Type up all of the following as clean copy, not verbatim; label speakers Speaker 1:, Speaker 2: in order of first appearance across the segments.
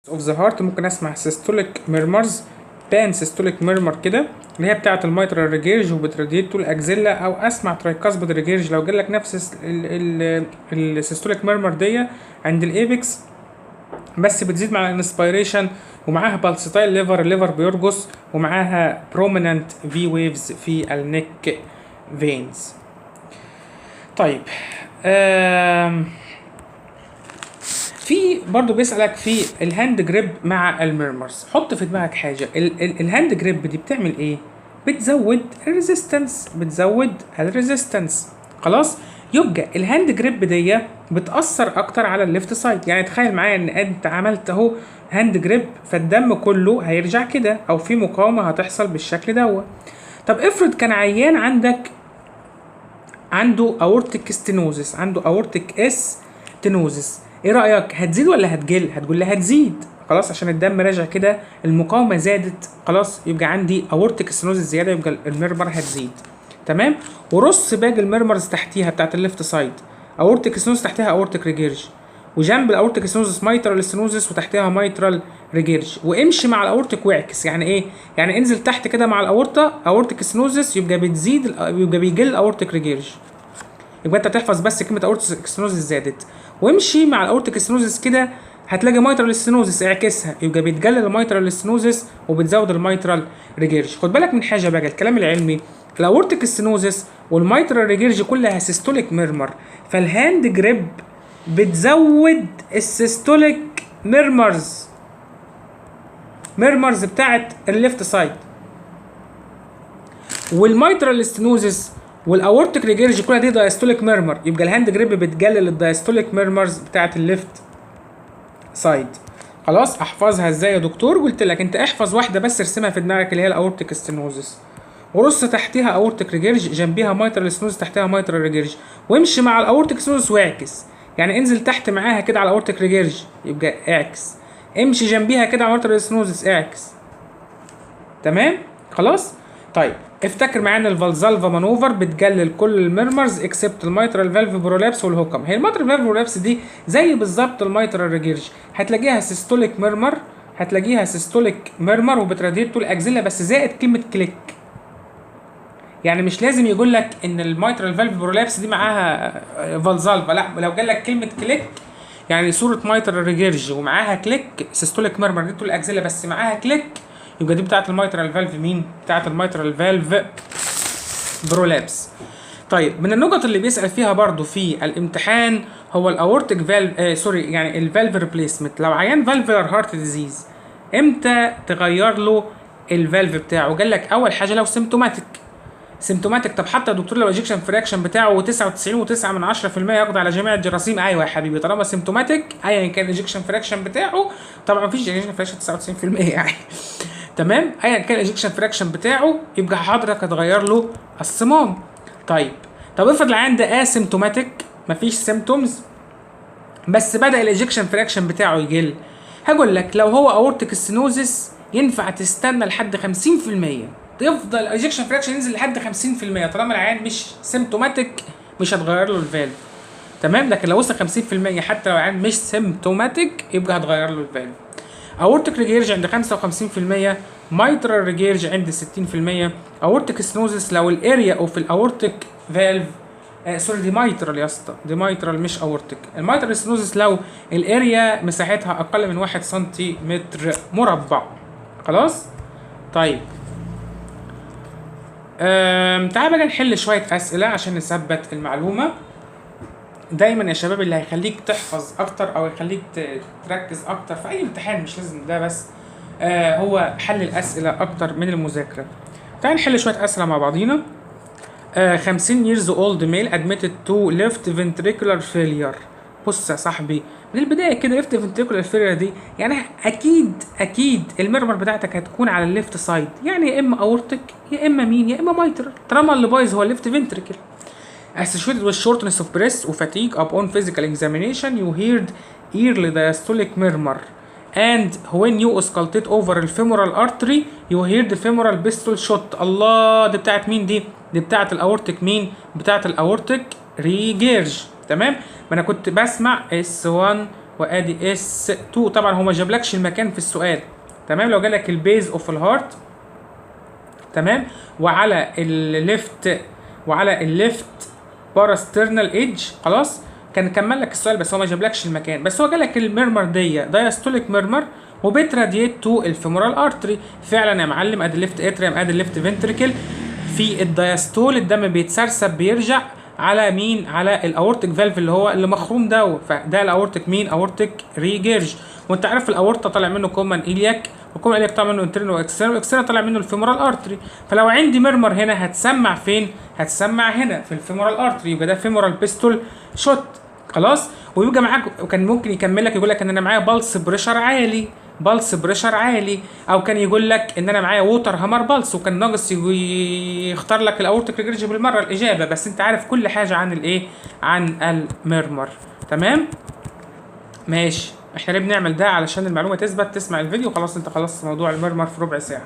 Speaker 1: اوف ذا هارت ممكن اسمع سيستوليك ميرمرز، بان سيستوليك ميرمر كده اللي هي بتاعه الميترال ريجيرج وبتراديت طول الاكزيلا، او اسمع ترايكاسبيد ريجيرج لو جالك نفس السيستوليك ميرمر دي عند الايبكس، بس بتزيد مع الانسبيريشن ومعاها بالسيتايل الليفر بيرجس، ومعاها بروميننت في ويفز في النك فينز. طيب في برضو بيسألك في الهاند جريب مع الميرمرز. حط في دماغك حاجة، الهاند جريب دي بتعمل ايه؟ بتزود الريزيستنس. خلاص، يبقى الهاند جريب دي بتأثر اكتر على الليفت سايد. يعني تخيل معايا ان انت عملت اهو هاند جريب، فالدم كله هيرجع كده، او في مقاومة هتحصل بالشكل دوت. طب افرض كان عيان عنده اورتيك ستينوزس، عنده اورتيك ستينوزس، ايه رايك؟ هتزيد ولا هتقل؟ هتقول لي هتزيد، خلاص، عشان الدم راجع كده، المقاومه زادت، خلاص، يبقى عندي اورتيك ستينوزس زياده، يبقى الميرمر هتزيد. تمام. ورص باقي الميرمرز تحتيها بتاعت الليفت سايد، اورتيك ستينوزس تحتها اورتيك ريجيرج، وجنب الاورتيك ستينوزس مايترال ستينوزس وتحتها مايترال ريجيرج، وامشي مع الاورتيك واعكس. يعني ايه؟ يعني انزل تحت كده مع الاورتا اورتيك ستينوزس، يبقى بتزيد، يبقى بيقل الاورتيك ريجيرج. يبقى انت تحفظ بس كلمه اورتيك ستينوزس زادت، وامشي مع الاورتيك ستينوزس كده، هتلاقي مايترال ستينوزس اعكسها، يبقى بتقلل المايترال ستينوزس وبتزود المايترال ريجيرج. خد بالك من حاجه بقى، الكلام العلمي، الاورتيك ستينوزس والمايترال ريجيرج كلها سيستوليك ميرمر، فالهاند جريب بتزود السيستوليك ميرمرز بتاعت الليفت سايد، والمايترال ستينوزس والاورتيك ريجيرج كلها دي دايستوليك ميرمر، يبقى الهاند جريب بتقلل الدايستوليك ميرمرز بتاعت الليفت سايد. خلاص، احفظها ازاي يا دكتور؟ قلت لك انت احفظ واحده بس، ارسمها في دماغك اللي هي الاورتيك ستينوزس، ورص تحتها اورتيك ريجيرج، جنبيها مايترال ستينوزس، تحتها مايترال ريجيرج، وامشي مع الاورتيك ستينوزس واعكس. يعني انزل تحت معاها كده على الاورتيك ريجيرج، يبقى اعكس، امشي جنبيها كده على مايترال ستينوزس، اعكس. تمام؟ خلاص؟ طيب افتكر معايا ان الفالزالفا مانوفر بتقلل كل الميرمرز اكسبت الميترال فالف برولابس والهوكم. هي الميترال فالف برولابس دي زي بالظبط الميترال ريجيرج، هتلاقيها سيستوليك ميرمر، وبتراديت طول الاكزيلا، بس زائد كلمه كليك. يعني مش لازم يقول لك ان الميترال فالف برولابس دي معاها فالزالفا، لا، لو قال لك كلمه كليك يعني صوره ميترال ريجيرج ومعاها كليك، سيستوليك ميرمر دي طول الاكزيلا بس معاها كليك، يبقى دي بتاعت الميترال فالف. مين؟ بتاعت الميترال فالف برولابس. طيب من النقط اللي بيسأل فيها برضو في الامتحان هو الاورتيك فالف، يعني الفالف ريبليسمنت. لو عيان فالفولار هارت ديزيز، امتى تغير له الفالف بتاعه؟ قال لك اول حاجه لو سيمتوماتيك. طب حتى يا دكتور لو ايجكشن فراكشن بتاعه 99.9% يقضي على جميع الجراثيم. ايوه يا حبيبي، طالما سيمتوماتيك ايا كان الايجكشن فراكشن بتاعه، طبعا مفيش ايجكشن فراكشن 99% يعني تمام، ايا كان الايجكشن فراكشن بتاعه، يبقى حضرتك هتغير له الصمام. طب افرض العيان ده اسيمتوماتيك، مفيش سيمتومز، بس بدا الايجكشن فراكشن بتاعه يقل، هقول لك لو هو اورتيك ستينوزس ينفع تستنى لحد 50%، تفضل الايجكشن فراكشن ينزل لحد 50%، طالما العيان مش سيمتوماتيك مش هتغير له الفالف. تمام. لكن لو وصل 50% حتى لو العيان مش سيمتوماتيك يبقى هتغير له الفالف. اورتيك ريجيرج عند 55%، مايترال ريجيرج عند 60%، اورتيك ستينوزس لو الاريا اوف الاورتيك فالف دي مايترال يا اسطى، دي مايترال مش اورتيك. المايترال ستينوزس لو الاريا مساحتها اقل من 1 سنتيمتر مربع. خلاص؟ طيب تعال بقى نحل شويه اسئله عشان نثبت المعلومه. دايما يا شباب اللي هيخليك تحفظ اكتر او يخليك تركز اكتر في اي امتحان، مش لازم ده بس، هو حل الاسئله اكتر من المذاكره. تعال نحل شويه اسئله مع بعضينا. 50 years old male admitted to left ventricular failure. بص يا صاحبي، من البدايه كده left ventricular failure دي يعني اكيد الميرمر بتاعتك هتكون على الليفت سايد، يعني يا اما اورتيك يا اما مين، يا اما مايترال، طالما اللي بايظ هو الليفت فنتريكل. Associated with shortness of breath وfatigue upon physical examination you heard early diastolic murmur, and when you auscultate over the femoral artery you heard the femoral pistol shot. الله، دي بتاعت مين دي؟ دي بتاعت الاورتيك مين؟ بتاعت الاورتيك ريجيرج. تمام؟ ما انا كنت بسمع S1 وادي اس 2. طبعا هو ما جابلكش المكان في السؤال، تمام. لو جالك البيز اوف الهارت، تمام، وعلى الليفت باراسترنال ايدج، خلاص كان كمل لك السؤال، بس هو ما جابلكش المكان. بس هو جالك الميرمر دي دايستوليك ميرمر وبتراديت تو الفيمورال ارتري. فعلا يا معلم، ادي الليفت اتريم، ادي الليفت فنتريكل. في الدايستول الدم بيتسرسب بيرجع على مين؟ على الاورتيك فالف اللي هو اللي مخروم ده، فده الاورتيك مين؟ اورتيك ريجيرج. وانت عارف الاورطه طالع منه كومن ايلياك، وكومن ايلياك طالع منه انترنال واكسترنال، واكسترنال طالع منه الفيمورال ارتري. فلو عندي ميرمر هنا هتسمع فين؟ هتسمع هنا في الفيمورال ارتري، يبقى ده فيمورال بيستول شوت، خلاص. ويبقى معاك، وكان ممكن يكمل لك يقول لك ان انا معايا بالس بريشر عالي، بالس بريشر عالي، او كان يقول لك ان انا معايا ووتر هامر بالس، وكان ناقص يختار لك الاورتيك ريجرج بالمره الاجابه. بس انت عارف كل حاجه عن الايه؟ عن الميرمر، تمام. ماشي، احنا ليه بنعمل ده؟ علشان المعلومه تثبت. تسمع الفيديو خلاص، انت خلصت موضوع الميرمر في ربع ساعه.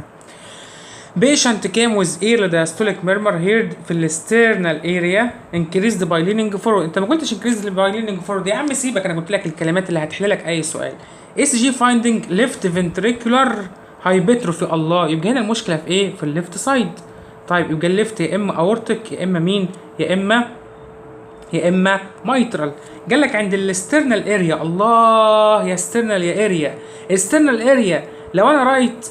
Speaker 1: Patient came with early diastolic murmur heard في السترنال اريا increased by leaning forward. انت ما قلتش increased by leaning forward يا عم، سيبك، انا قلت لك الكلمات اللي هتحل لك اي سؤال. ECG finding left ventricular hypertrophy. الله، يبقى هنا المشكله في ايه؟ في الليفت سايد. طيب يبقى الليفت يا اما اورتيك يا اما مين؟ يا اما مايترال. قال لك عند السترنال اريا. الله، يا سترنال يا اريا. السترنال اريا لو انا رايت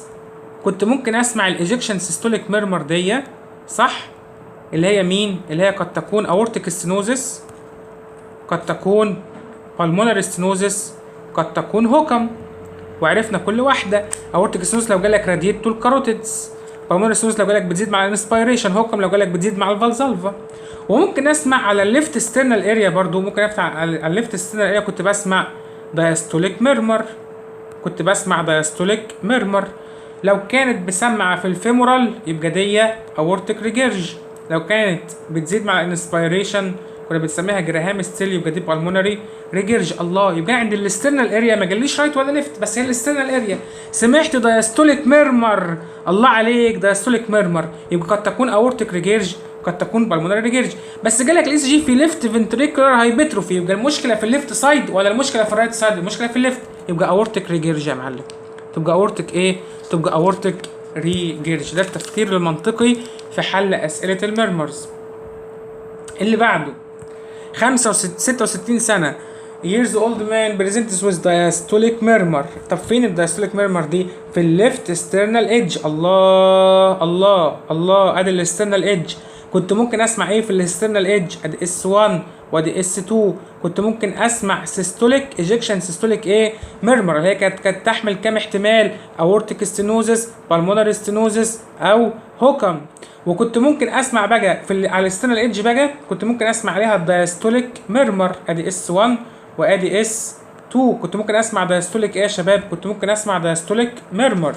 Speaker 1: كنت ممكن اسمع الايجكشن سيستوليك ميرمر دي، صح؟ اللي هي مين؟ اللي هي قد تكون اورتيك ستينوزس، قد تكون بالمونري ستينوزس، قد تكون هوكم. وعرفنا كل واحده. اورتيك ستينوزس لو جالك راديت تو الكاروتيدز، بالمونري ستينوزس لو جالك بتزيد مع الانسبيريشن، هوكم لو جالك بتزيد مع الفالزالفا. وممكن اسمع على الليفت ستيرنال اريا برضو، ممكن افتح على الليفت ستيرنال اريا كنت بسمع دايستوليك ميرمر، كنت بسمع دايستوليك ميرمر. لو كانت بسمع في الفيمورال يبقى دي اورتيك ريجيرج. لو كانت بتزيد مع الانسبيريشن كنا بنسميها جراهام ستيل، يبقى دي بالمونري ريجيرج. الله، يبقى عند الاسترنال اريا ما جاليش رايت ولا ليفت، بس هي الاسترنال اريا. سمعت دايستوليك ميرمر، الله عليك، دايستوليك ميرمر، يبقى قد تكون اورتيك ريجيرج، قد تكون بالمونري ريجيرج. بس جالك الاس جي في ليفت فنتريكولار هايبرتروفي، يبقى المشكله في الليفت سايد ولا المشكله في الرايت سايد؟ المشكله في الليفت، يبقى اورتيك ريجيرج يا معلم. تبقى اورتيك ايه؟ تبقى اورتيك ريجيرج. ده التفكير المنطقي في حل اسئله الميرمرز. اللي بعده 66 سنه years old man presents with diastolic murmur. طب فين الدايستوليك ميرمر دي؟ في الليفت ستيرنال ايدج. الله الله الله، ادي الاسترنال ايدج. كنت ممكن اسمع ايه في الاسترنال ايدج؟ ادي اس 1 وادي اس 2. كنت ممكن اسمع سيستوليك ايجكشن سيستوليك ايه؟ ميرمر، اللي هي كانت تحمل كام احتمال؟ اورتيك ستينوزس، بالمونري ستينوزس، او هوكم. وكنت ممكن اسمع بقى على الاسترنال ايدج بقى كنت ممكن اسمع عليها الدايستوليك ميرمر، ادي اس 1 وادي اس 2. كنت ممكن اسمع دايستوليك ايه يا شباب؟ كنت ممكن اسمع دايستوليك ميرمر،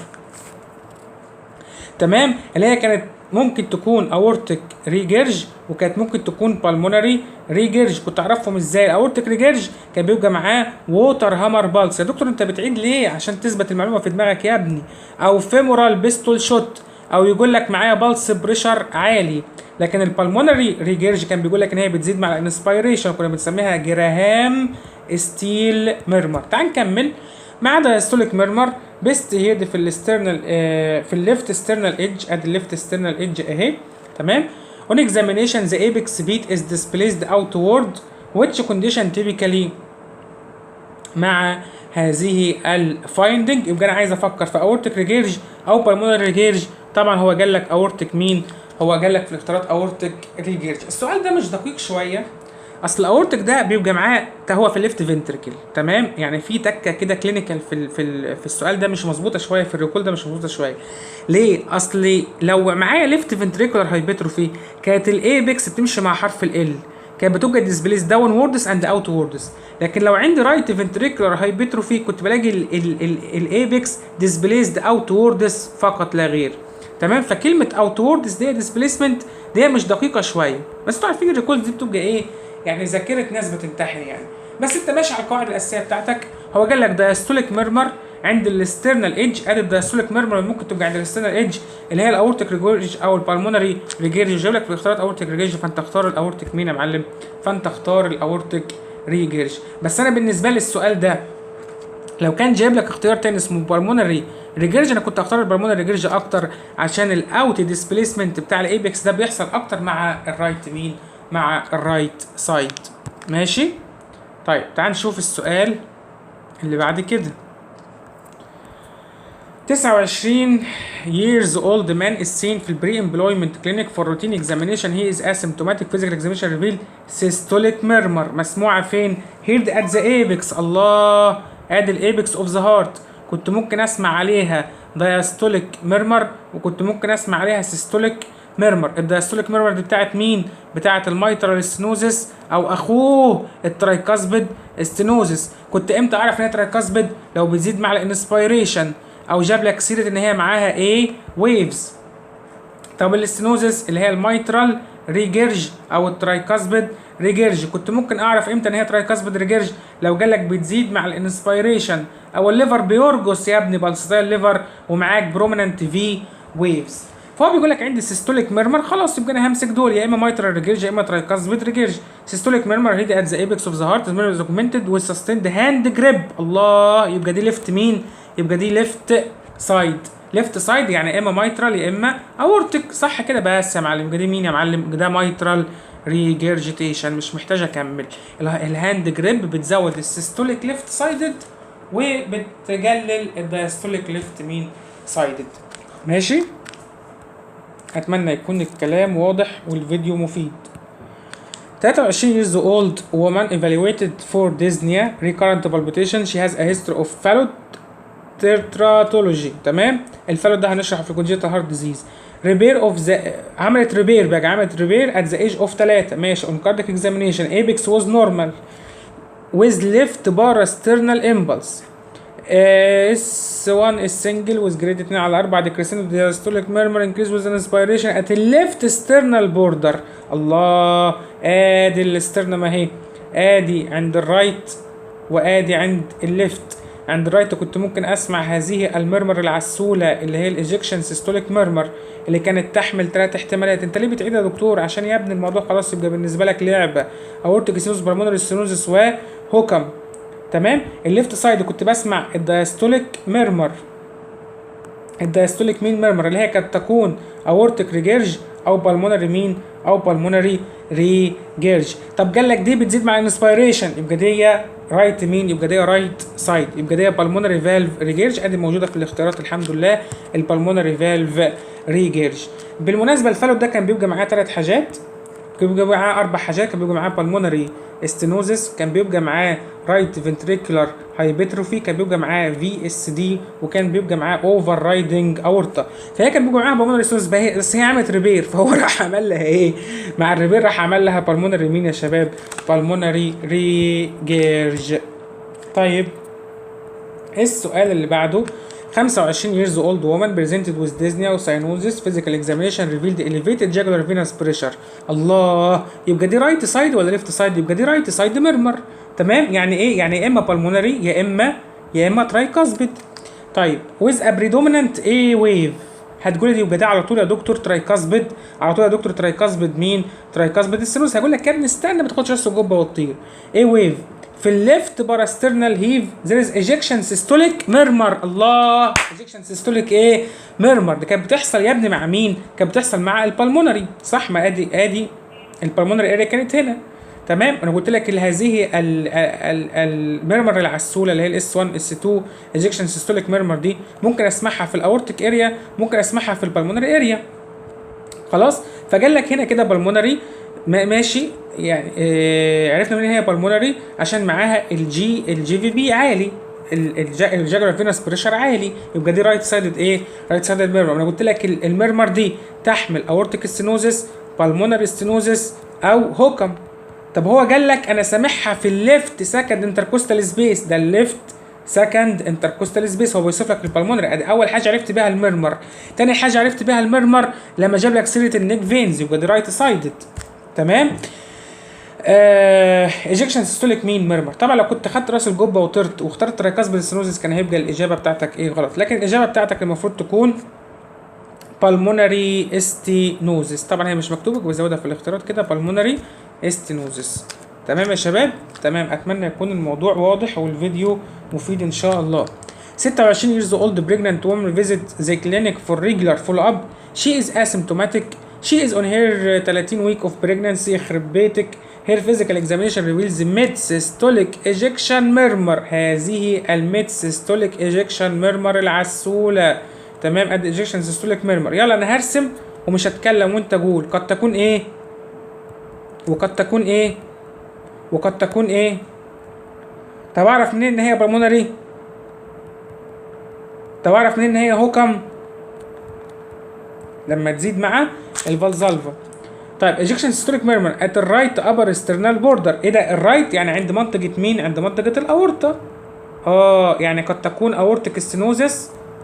Speaker 1: تمام. اللي هي كانت ممكن تكون اورتيك ريجيرج، وكانت ممكن تكون بالمونري ريجيرج. كنت اعرفهم ازاي؟ الاورتيك ريجيرج كان بيبقى معاه ووتر هامر بالس. يا دكتور انت بتعيد ليه؟ عشان تثبت المعلومه في دماغك يا ابني. او فيمورال بيستول شوت، او يقول لك معايا بالس بريشر عالي. لكن البالمونري ريجيرج كان بيقول لك ان هي بتزيد مع الانسبيريشن، كنا بنسميها جراهام ستيل ميرمر. تعال نكمل. مع دايستوليك ميرمر بيست هيد في الاسترنال في الليفت ستيرنال ايدج. ادي الليفت ستيرنال ايدج اهي، تمام. On examination the apex beat is displaced outward which condition typically. مع هذه الفايندنج يبقى انا عايز افكر في اورتيك ريجيرج او بالمونري ريجيرج. طبعا هو قال لك اورتيك مين؟ هو قال لك في الاختيارات اورتيك ريجيرج. السؤال ده مش دقيق شويه، اصل الاورتيك ده بيبقى معاه هو في الليفت فنتركل، تمام. يعني في تكه كده كلينيكال في السؤال ده مش مظبوطه شويه، في الريكول ده مش مظبوطه شويه. ليه؟ اصل لو معايا ليفت فنتريكولار هايبرتروفي كانت الايبكس بتمشي مع حرف ال، كانت بتبقى ديسبليس داون ووردز اند اوت ووردز. لكن لو عندي رايت فنتريكولار هايبرتروفي كنت بلاقي الايبكس ديسبليسد اوت ووردز فقط لا غير، تمام. فكلمه اوت ووردز دي ديسبليسمنت دي مش دقيقه شويه، بس انتوا عارفين الريكول دي بتبقى ايه؟ يعني ذاكره ناس بتمتحن يعني. بس انت ماشي على القواعد الاساسيه بتاعتك. هو قال لك دايستوليك ميرمر عند الاسترنال ايدج. ادي الدايستوليك ميرمر ممكن تبقى عند الاسترنال ايدج اللي هي الاورتيك ريجيرج او البالمونري ريجيرج. جايب لك في الاختيارات اورتيك ريجيرج، فانت اختار الاورتيك مين يا معلم؟ فانت اختار الاورتيك ريجيرج. بس انا بالنسبه لي السؤال ده لو كان جايب لك اختيار تاني اسمه بالمونري ريجيرج، انا كنت هختار البالمونري ريجيرج اكتر، عشان الاوت ديسبيسمنت بتاع الايبكس ده بيحصل اكتر مع الرايت مين، مع الرايت سايد. ماشي. طيب تعال نشوف السؤال اللي بعد كده. 29 years old man is seen في البري امبلويمنت كلينيك for routine examination. he is asymptomatic physical examination reveal systolic murmur. مسموعة فين؟ heard at the apex. الله، ادي الايبكس اوف ذا هارت. كنت ممكن اسمع عليها diastolic murmur، وكنت ممكن اسمع عليها systolic murmur. الدايستوليك ميرمر دي بتاعت مين؟ بتاعت الميترال ستينوزس او اخوه الترايكاسبيد ستينوزس. كنت امتى اعرف ان هي ترايكاسبيد؟ لو بتزيد مع الانسبيريشن او جاب لك سيره ان هي معاها ايه؟ ويفز. طب الاستينوزس اللي هي الميترال ريجيرج او الترايكاسبيد ريجيرج، كنت ممكن اعرف امتى ان هي ترايكاسبيد ريجيرج؟ لو جالك بتزيد مع الانسبيريشن او الليفر بيرجس يا ابني بالستايل ليفر ومعاك بروميننت في ويفز. فهو بيقول لك عندي سيستوليك ميرمر، خلاص يبقى انا همسك دول، يا اما مايترال ريجيرج يا اما ترايكاسبيد ريجيرج. سيستوليك ميرمر هيدي ات ذا ايبكس اوف ذا هارت از دوكيومنتد وذ سستيند هاند جريب. الله، يبقى دي ليفت مين؟ يبقى دي ليفت سايد. ليفت سايد يعني يا اما مايترال يا اما اورتيك، صح كده؟ بس يا معلم يبقى دي مين يا معلم؟ ده مايترال ريجيرجيتيشن، مش محتاج اكمل. الهاند جريب بتزود السيستوليك ليفت سايدد وبتقلل الدايستوليك ليفت مين؟ سايدد. ماشي. اتمنى يكون الكلام واضح والفيديو مفيد. 23 years old woman evaluated for dyspnea recurrent palpitation. she has a history of fallot teratology. تمام. الفالوت ده هنشرحه في congenital heart disease. repair of the عملت ريبير بقى، عملت ريبير at the age of 3. ماشي. on cardiac examination apex was normal with left parasternal impulse. S1 is single with grade 2 على 4 decreasing of diastolic murmur increase with an inspiration at the left sternal border. الله، ادي الاسترنم اهي، ادي عند الرايت وادي عند الليفت. عند الرايت كنت ممكن اسمع هذه المرمر العسولة اللي هي الايجكشن سيستوليك ميرمر اللي كانت تحمل 3 احتمالات. انت ليه بتعيد يا دكتور؟ عشان يا ابني الموضوع خلاص يبقى بالنسبة لك لعبة. اورتيك ستينوزس، بالمونري ستينوزس وهوكم. تمام. الليفت سايد كنت بسمع الدايستوليك ميرمر. الدايستوليك مين ميرمر اللي هي كانت تكون اورتيك ريجيرج او بالمونري مين، او بالمونري ريجيرج. طب قال لك دي بتزيد مع الانسبيريشن، يبقى دي رايت مين؟ يبقى دي رايت سايد، يبقى دي بالمونري فالف ريجيرج. ادي موجوده في الاختيارات الحمد لله، البالمونري فالف ريجيرج. بالمناسبه الفالوت ده كان بيبقى معاه 3 حاجات، كان بيبقى معاه 4 حاجات. كان بيبقى معاه بالمونري ستينوزس، كان بيبقى معاه رايت فنتريكولار هايبرتروفي، كان بيبقى معاه في اس دي، وكان بيبقى معاه اوفر رايدنج اورتا. فهي كان بيبقى معاها بالمونري ستينوزس بس هي عملت ريبير، فهو راح عمل لها ايه؟ مع الريبير راح عمل لها بالمونري مين يا شباب؟ بالمونري ريجيرج. طيب السؤال اللي بعده. 25 years old woman presented with dyspnea or cyanosis. Physical examination revealed elevated jugular venous pressure. الله، يبقى دي رايت سايد ولا ليفت سايد؟ يبقى دي رايت سايد ميرمر. تمام. يعني ايه؟ يعني يا اما بالمونري يا اما ترايكاسبيد. طيب with a predominant A wave. هتقول لي يبقى ده على طول يا دكتور ترايكاسبيد، على طول يا دكتور ترايكاسبيد مين؟ ترايكاسبيد السينوس. هقول لك يا ابني استنى ما تاخدش راس الجبه وتطير. A wave في الليفت باراسترنال هيف there is ejection systolic murmur. الله، ejection systolic ايه؟ murmur. دي كانت بتحصل يا ابني مع مين؟ كانت بتحصل مع البلمونري، صح؟ ما ادي البلمونري اريا كانت هنا. تمام. انا قلت لك هذه الميرمر العسوله اللي هي الاس 1 اس 2 ejection systolic murmur دي ممكن اسمعها في الاورتيك اريا، ممكن اسمعها في البلمونري اريا. خلاص. فقال لك هنا كده بالمونري ماشي. يعني عرفنا منين هي بالمونري؟ عشان معاها الجي في بي عالي، الجاجولار فينوس بريشر عالي، يبقى دي رايت سايدد ايه؟ رايت سايدد ميرمر. انا قلت لك الميرمر دي تحمل اورتيك ستينوزس، بالمونري ستينوزس او هوكم. طب هو قال لك انا سامعها في الليفت سكند انتركوستال سبيس. ده الليفت سكند انتركوستال سبيس. هو بيوصف لك البلمونري. ادي اول حاجه عرفت بيها الميرمر. تاني حاجه عرفت بيها الميرمر لما جاب لك سيره النيك فينز، يبقى دي رايت سايدد. تمام. ايجكشن سيستوليك مين ميرمر. طبعا لو كنت خدت راس الجبه وطرت واخترت ترايكاسبيد ستينوزس كان هيبقى الاجابه بتاعتك ايه؟ غلط. لكن الاجابه بتاعتك المفروض تكون بالمونري ستينوزس. طبعا هي مش مكتوبه، بزودها في الاختيارات كده بالمونري ستينوزس. تمام يا شباب؟ تمام، اتمنى يكون الموضوع واضح والفيديو مفيد ان شاء الله. 26 years old pregnant woman visit the clinic for regular follow up. She is asymptomatic. She is on her 13 week of pregnancy. يخرب بيتك. Her physical examination reveals mid systolic ejection murmur. هذه الميد systolic ejection murmur العسولة. تمام، ادي ejection systolic murmur. يلا انا هرسم ومش هتكلم وانت قول قد تكون ايه وقد تكون ايه وقد تكون ايه. طب اعرف منين ان هي بالمونري؟ طب اعرف منين ان هي هوكم؟ لما تزيد مع الفالزالفا. طيب ejection systolic murmur at the right upper sternal border. ايه ده الرايت؟ يعني عند منطقة مين؟ عند منطقة الاورطة. يعني قد تكون aortic stenosis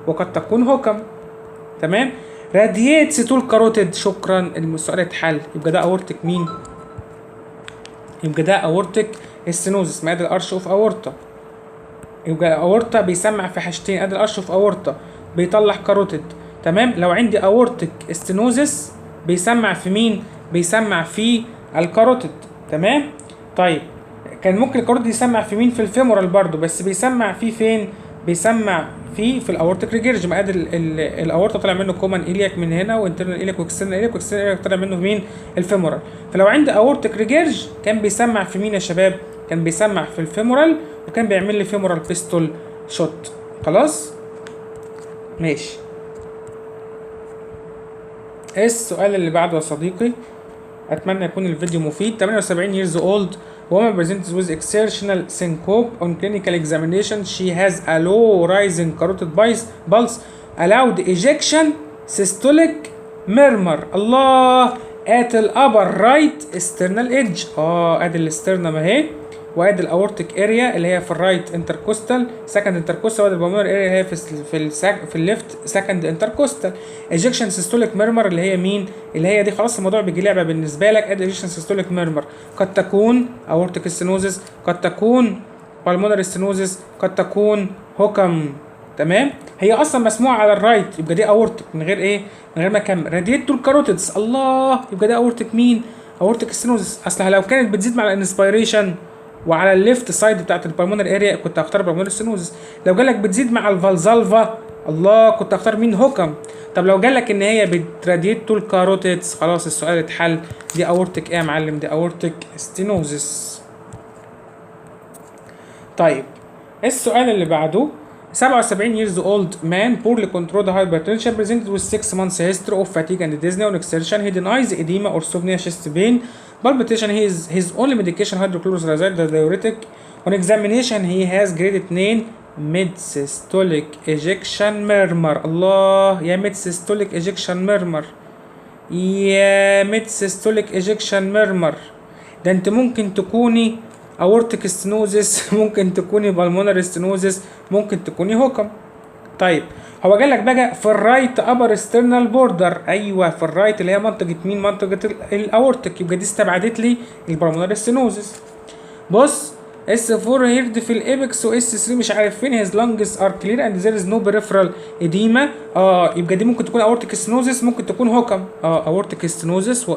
Speaker 1: وقد تكون هوكم. تمام. radiates to الكاروتيد. شكرا، السؤال اتحل. يبقى ده aortic مين؟ يبقى ده aortic stenosis. ما ادي الارش اوف اورطة. يبقى اورطة بيسمع في حاجتين، ادي الارش اوف اورطة بيطلع كاروتيد. تمام. لو عندي aortic stenosis بيسمع في مين؟ بيسمع في الكاروتيد. تمام. طيب كان ممكن الكاروتيد يسمع في مين؟ في الفيمورال برضو، بس بيسمع فيه فين؟ بيسمع في الاورتيك ريجيرج. ما ادي الاورطه طلع منه كومن الياك من هنا، وانترنال الياك واكسترنال الياك، واكسترنال الياك طلع منه مين؟ الفيمورال. فلو عندي اورتيك ريجيرج كان بيسمع في مين يا شباب؟ كان بيسمع في الفيمورال، وكان بيعمل لي فيمورال بيستول شوت. خلاص ماشي. ايه السؤال اللي بعده يا صديقي؟ اتمنى يكون الفيديو مفيد. 78 years old woman presents with exertional syncope on clinical examination. She has a low rising carotid pulse, allowed ejection, systolic murmur. الله at the upper right sternal edge. ادي الاسترنم اهي، وادي الاورتيك اريا اللي هي في الرايت انتركوستال سكند انتركوستال، وادي البلمونر اريا اللي هي في الليفت سكند انتركوستال. ايجكشن سيستوليك ميرمر اللي هي مين؟ اللي هي دي. خلاص الموضوع بيجي لعبه بالنسبه لك. ادي ايجكشن سيستوليك ميرمر قد تكون اورتيك ستينوزس، قد تكون بالمونر ستينوزس، قد تكون هوكم. تمام. هي اصلا مسموعه على الرايت، يبقى دي اورتيك من غير ايه؟ من غير ما اكمل. راديت تو الكاروتيدز. الله، يبقى ده اورتيك مين؟ اورتيك ستينوزس. اصلها لو كانت بتزيد مع الانسبيريشن وعلى الليفت سايد بتاعت البلمونر اريا كنت هختار بالمونر ستينوزس. لو جالك بتزيد مع الفالزالفا، الله، كنت هختار مين؟ هوكم. طب لو جالك ان هي بتراديت تو الكاروتيدز، خلاص السؤال اتحل. دي اورتيك ايه يا معلم؟ دي اورتيك ستينوزس. طيب السؤال اللي بعده 77 years old man poorly controlled hypertension presented with 6 months history of fatigue and dizziness on exertion. He denies edema or dyspnea, chest pain, palpitation. His only medication hydrochlorothiazide, the diuretic. On examination he has grade 2 mid systolic ejection murmur. الله يا mid systolic ejection murmur، يا mid systolic ejection murmur. ده انت ممكن تكوني aortic stenosis، ممكن تكوني pulmonary stenosis، ممكن تكوني هوكم. طيب هو جالك بقى في الرايت ابر ستيرنال بوردر. ايوه في الرايت اللي هي منطقه مين؟ منطقه الاورتيك. يبقى دي استبعدت لي البلمونري ستينوزس. بص اس 4 هيرد في الابكس، واس 3 مش عارف فين. هيز لانجز ار كلير اند ذير از نو بريفرال اديما. يبقى دي ممكن تكون اورتيك ستينوزس، ممكن تكون هوكم. اورتيك ستينوزس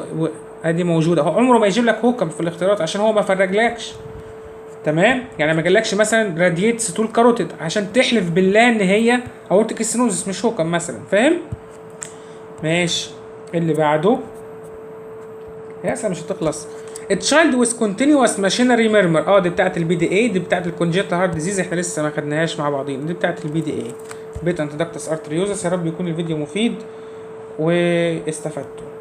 Speaker 1: ادي موجوده. هو عمره ما يجيب لك هوكم في الاختيارات عشان هو ما فرجلكش. تمام. يعني ما جالكش مثلا راديتس طول كاروتيد عشان تحلف بالله ان هي اورتيك ستينوزس مش هوكم مثلا، فاهم؟ ماشي. اللي بعده يا سلام مش هتخلص. تشايلد ويز كونتينيوس ماشينري ميرمر. دي بتاعت البي دي اي، دي بتاعت الكونجيتال هارت ديزيز، احنا لسه ما خدناهاش مع بعضين. دي بتاعت البي دي اي، بيتا انتدكتس ارتريوزس. يا رب يكون الفيديو مفيد واستفدتوا.